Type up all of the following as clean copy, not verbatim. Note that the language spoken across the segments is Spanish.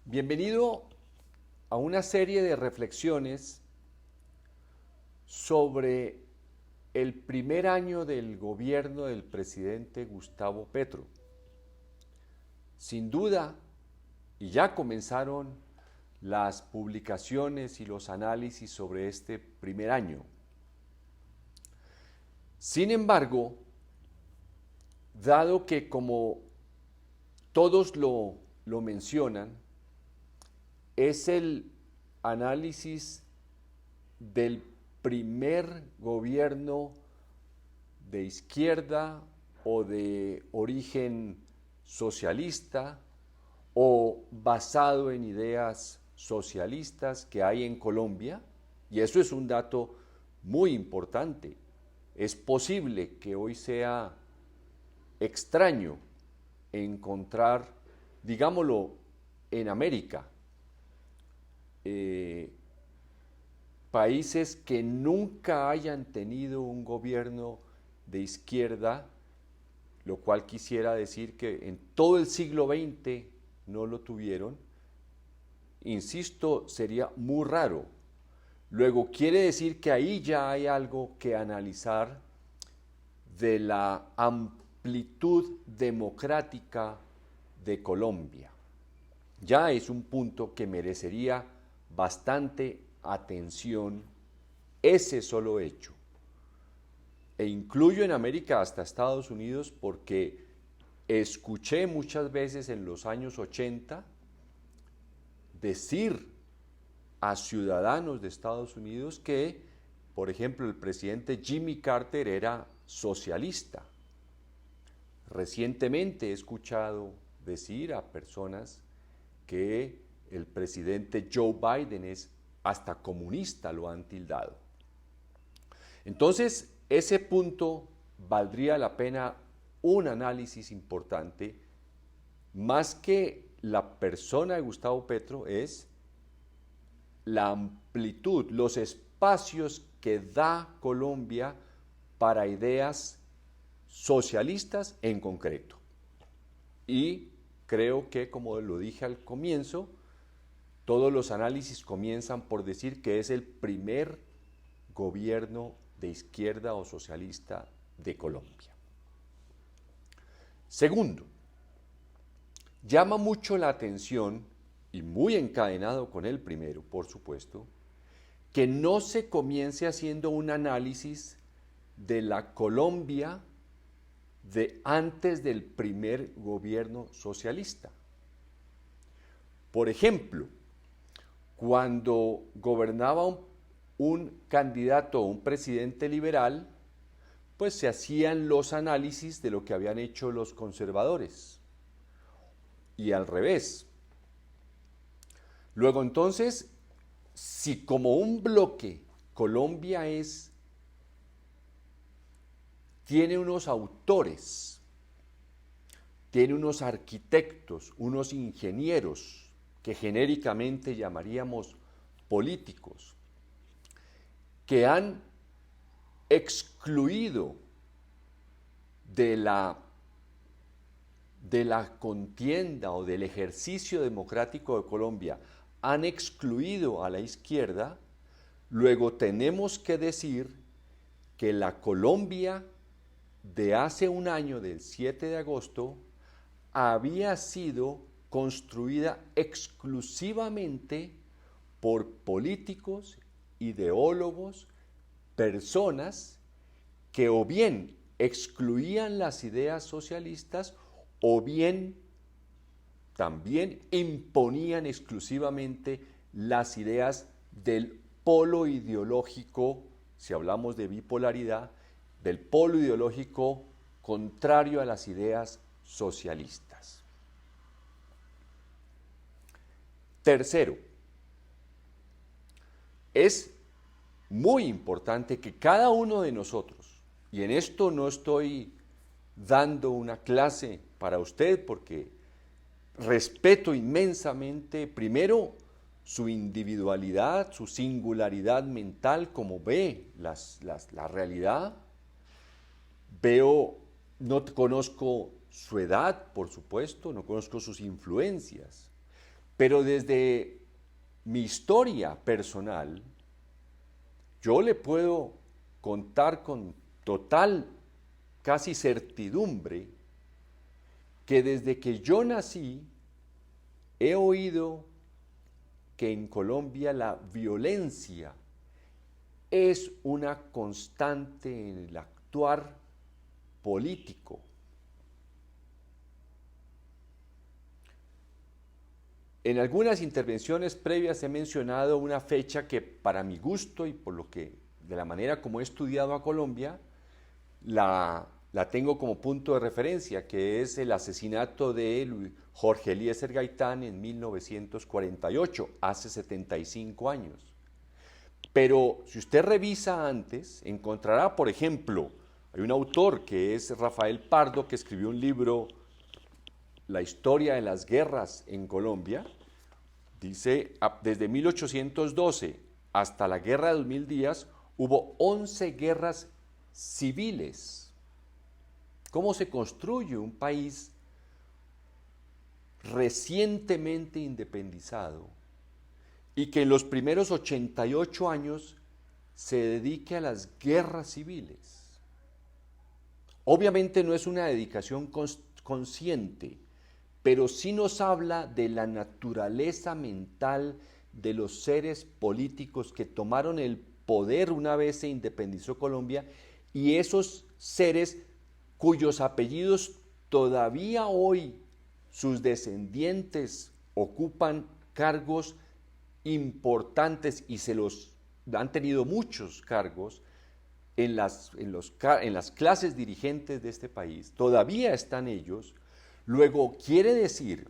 Bienvenido a una serie de reflexiones sobre el primer año del gobierno del presidente Gustavo Petro. Sin duda, y ya comenzaron las publicaciones y los análisis sobre este primer año. Sin embargo, dado que como todos lo mencionan, es el análisis del primer gobierno de izquierda o de origen socialista o basado en ideas socialistas que hay en Colombia, y eso es un dato muy importante. Es posible que hoy sea extraño encontrar, digámoslo, en América, países que nunca hayan tenido un gobierno de izquierda, lo cual quisiera decir que en todo el siglo XX no lo tuvieron. Insisto, sería muy raro. Luego quiere decir que ahí ya hay algo que analizar de la amplitud democrática de Colombia. Ya es un punto que merecería bastante atención ese solo hecho. E incluyo en América hasta Estados Unidos porque escuché muchas veces en los años 80 decir a ciudadanos de Estados Unidos que, por ejemplo, el presidente Jimmy Carter era socialista. Recientemente he escuchado decir a personas que el presidente Joe Biden es hasta comunista, lo han tildado. Entonces, ese punto valdría la pena un análisis importante, más que la persona de Gustavo Petro, es la amplitud, los espacios que da Colombia para ideas socialistas en concreto. Y creo que, como lo dije al comienzo, todos los análisis comienzan por decir que es el primer gobierno de izquierda o socialista de Colombia. Segundo, llama mucho la atención, y muy encadenado con el primero, por supuesto, que no se comience haciendo un análisis de la Colombia de antes del primer gobierno socialista. Por ejemplo, cuando gobernaba un candidato o un presidente liberal, pues se hacían los análisis de lo que habían hecho los conservadores. Y al revés. Luego entonces, si como un bloque Colombia tiene unos autores, tiene unos arquitectos, unos ingenieros, que genéricamente llamaríamos políticos, que han excluido de la contienda o del ejercicio democrático de Colombia, han excluido a la izquierda. Luego tenemos que decir que la Colombia de hace un año, del 7 de agosto, había sido construida exclusivamente por políticos, ideólogos, personas que o bien excluían las ideas socialistas o bien también imponían exclusivamente las ideas del polo ideológico, si hablamos de bipolaridad, del polo ideológico contrario a las ideas socialistas. Tercero, es muy importante que cada uno de nosotros, y en esto no estoy dando una clase para usted porque respeto inmensamente, primero, su individualidad, su singularidad mental, como ve la realidad. No conozco su edad, por supuesto, no conozco sus influencias, Pero desde mi historia personal, yo le puedo contar con total, casi certidumbre, que desde que yo nací he oído que en Colombia la violencia es una constante en el actuar político. En algunas intervenciones previas he mencionado una fecha que para mi gusto y por lo que de la manera como he estudiado a Colombia, la tengo como punto de referencia, que es el asesinato de Jorge Eliezer Gaitán en 1948, hace 75 años. Pero si usted revisa antes, encontrará, por ejemplo, hay un autor que es Rafael Pardo, que escribió un libro, La historia de las guerras en Colombia. Dice, desde 1812 hasta la guerra de los 1000 días, hubo 11 guerras civiles. ¿Cómo se construye un país recientemente independizado y que en los primeros 88 años se dedique a las guerras civiles? Obviamente no es una dedicación consciente, pero sí nos habla de la naturaleza mental de los seres políticos que tomaron el poder una vez se independizó Colombia, y esos seres cuyos apellidos todavía hoy sus descendientes ocupan cargos importantes y se los han tenido muchos cargos en las clases dirigentes de este país, todavía están ellos. Luego quiere decir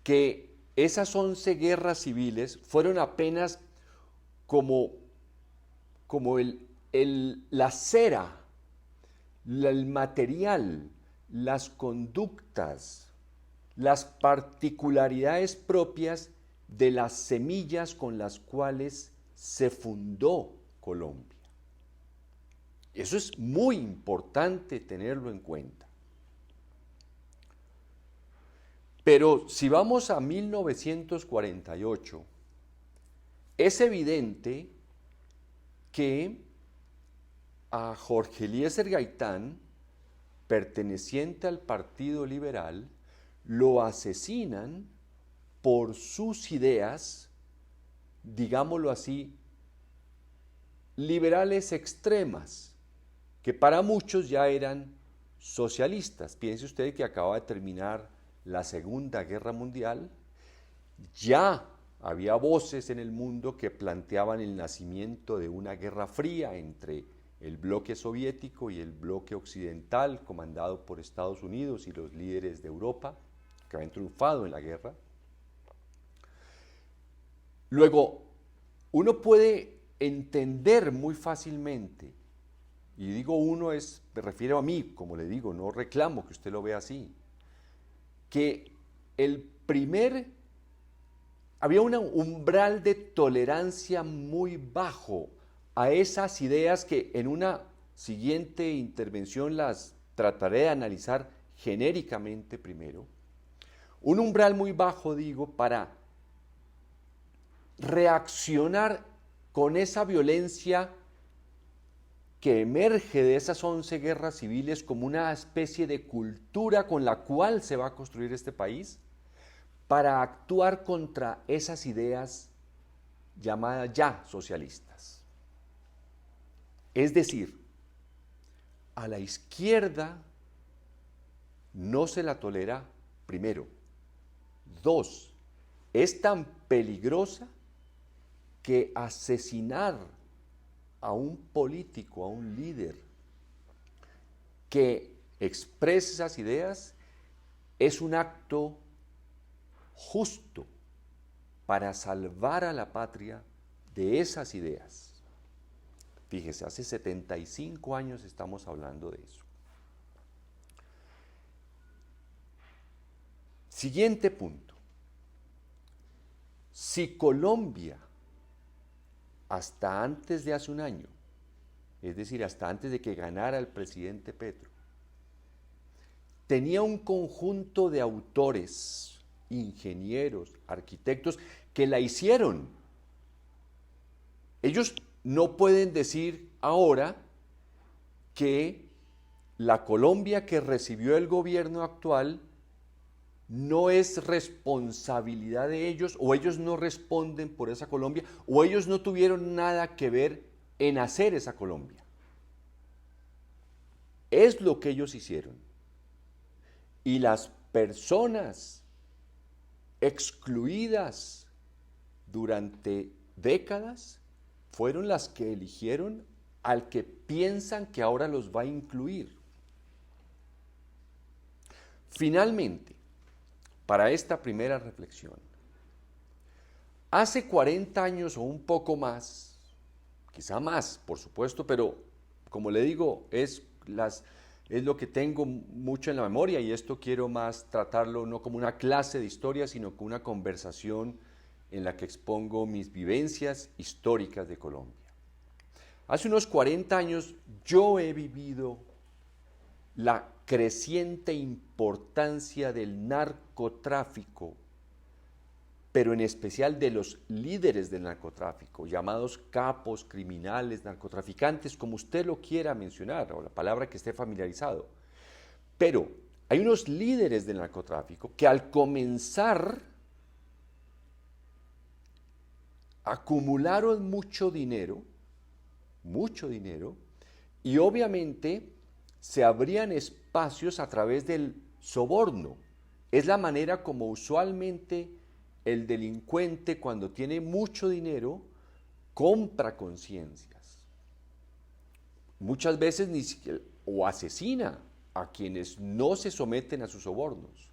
que esas 11 guerras civiles fueron apenas como la cera, el material, las conductas, las particularidades propias de las semillas con las cuales se fundó Colombia. Eso es muy importante tenerlo en cuenta. Pero si vamos a 1948, es evidente que a Jorge Eliezer Gaitán, perteneciente al Partido Liberal, lo asesinan por sus ideas, digámoslo así, liberales extremas, que para muchos ya eran socialistas. Piense usted que acaba de terminar la Segunda Guerra Mundial, ya había voces en el mundo que planteaban el nacimiento de una guerra fría entre el bloque soviético y el bloque occidental, comandado por Estados Unidos y los líderes de Europa, que habían triunfado en la guerra. Luego, uno puede entender muy fácilmente, y digo uno me refiero a mí, como le digo, no reclamo que usted lo vea así, que había un umbral de tolerancia muy bajo a esas ideas que en una siguiente intervención las trataré de analizar genéricamente primero. Un umbral muy bajo, digo, para reaccionar con esa violencia que emerge de esas 11 guerras civiles como una especie de cultura con la cual se va a construir este país, para actuar contra esas ideas llamadas ya socialistas. Es decir, a la izquierda no se la tolera, primero. 2, es tan peligrosa que asesinar a un político, a un líder que exprese esas ideas es un acto justo para salvar a la patria de esas ideas. Fíjese, hace 75 años estamos hablando de eso. Siguiente punto. Si Colombia, hasta antes de hace un año, es decir, hasta antes de que ganara el presidente Petro, tenía un conjunto de autores ingenieros, arquitectos que la hicieron. Ellos no pueden decir ahora que la Colombia que recibió el gobierno actual no es responsabilidad de ellos, o ellos no responden por esa Colombia, o ellos no tuvieron nada que ver en hacer esa Colombia. Es lo que ellos hicieron. Y las personas excluidas durante décadas fueron las que eligieron al que piensan que ahora los va a incluir. Finalmente, para esta primera reflexión, hace 40 años o un poco más, quizá más, por supuesto, pero como le digo, es lo que tengo mucho en la memoria, y esto quiero más tratarlo no como una clase de historia, sino como una conversación en la que expongo mis vivencias históricas de Colombia. Hace unos 40 años yo he vivido la creciente importancia del narcotráfico, pero en especial de los líderes del narcotráfico, llamados capos, criminales, narcotraficantes, como usted lo quiera mencionar, o la palabra que esté familiarizado. Pero hay unos líderes del narcotráfico que al comenzar acumularon mucho dinero, y obviamente se abrían espacios a través del soborno. Es la manera como usualmente el delincuente, cuando tiene mucho dinero, compra conciencias. Muchas veces ni siquiera, o asesina a quienes no se someten a sus sobornos.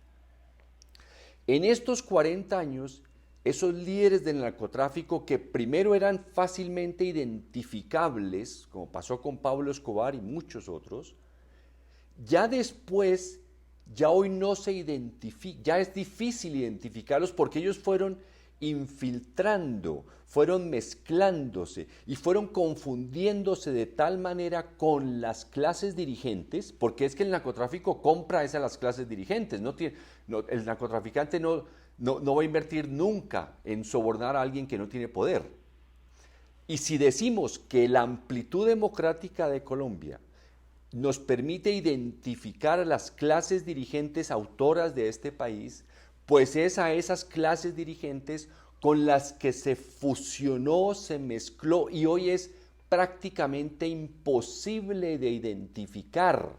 En estos 40 años, esos líderes del narcotráfico que primero eran fácilmente identificables, como pasó con Pablo Escobar y muchos otros, ya después, ya hoy no se identifica, ya es difícil identificarlos porque ellos fueron infiltrando, fueron mezclándose y fueron confundiéndose de tal manera con las clases dirigentes, porque es que el narcotráfico compra a las clases dirigentes, el narcotraficante no va a invertir nunca en sobornar a alguien que no tiene poder. Y si decimos que la amplitud democrática de Colombia nos permite identificar a las clases dirigentes autoras de este país, pues es a esas clases dirigentes con las que se fusionó, se mezcló, y hoy es prácticamente imposible de identificar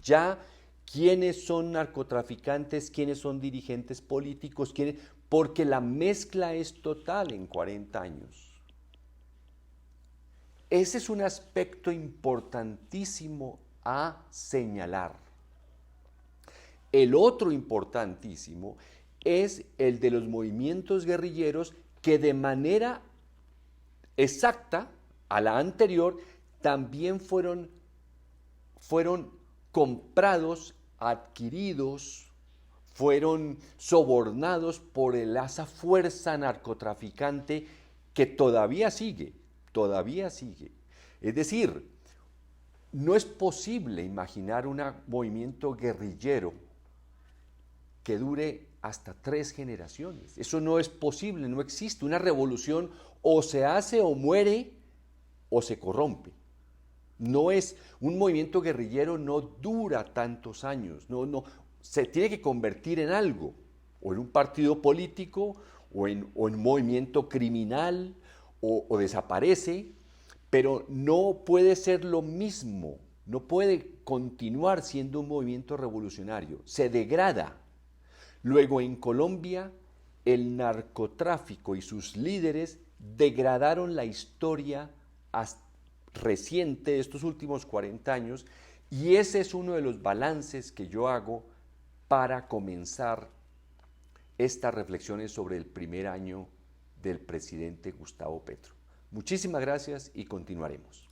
ya quiénes son narcotraficantes, quiénes son dirigentes políticos, porque la mezcla es total en 40 años. Ese es un aspecto importantísimo a señalar. El otro importantísimo es el de los movimientos guerrilleros que de manera exacta a la anterior también fueron comprados, adquiridos, fueron sobornados por esa fuerza narcotraficante que todavía sigue. Es decir, no es posible imaginar un movimiento guerrillero que dure hasta 3 generaciones. Eso no es posible, no existe. Una revolución o se hace o muere o se corrompe. No es un movimiento guerrillero, no dura tantos años, no se tiene que convertir en algo, o en un partido político, o en un movimiento criminal, o desaparece, pero no puede ser lo mismo, no puede continuar siendo un movimiento revolucionario, se degrada. Luego en Colombia, el narcotráfico y sus líderes degradaron la historia reciente de estos últimos 40 años, y ese es uno de los balances que yo hago para comenzar estas reflexiones sobre el primer año del presidente Gustavo Petro. Muchísimas gracias y continuaremos.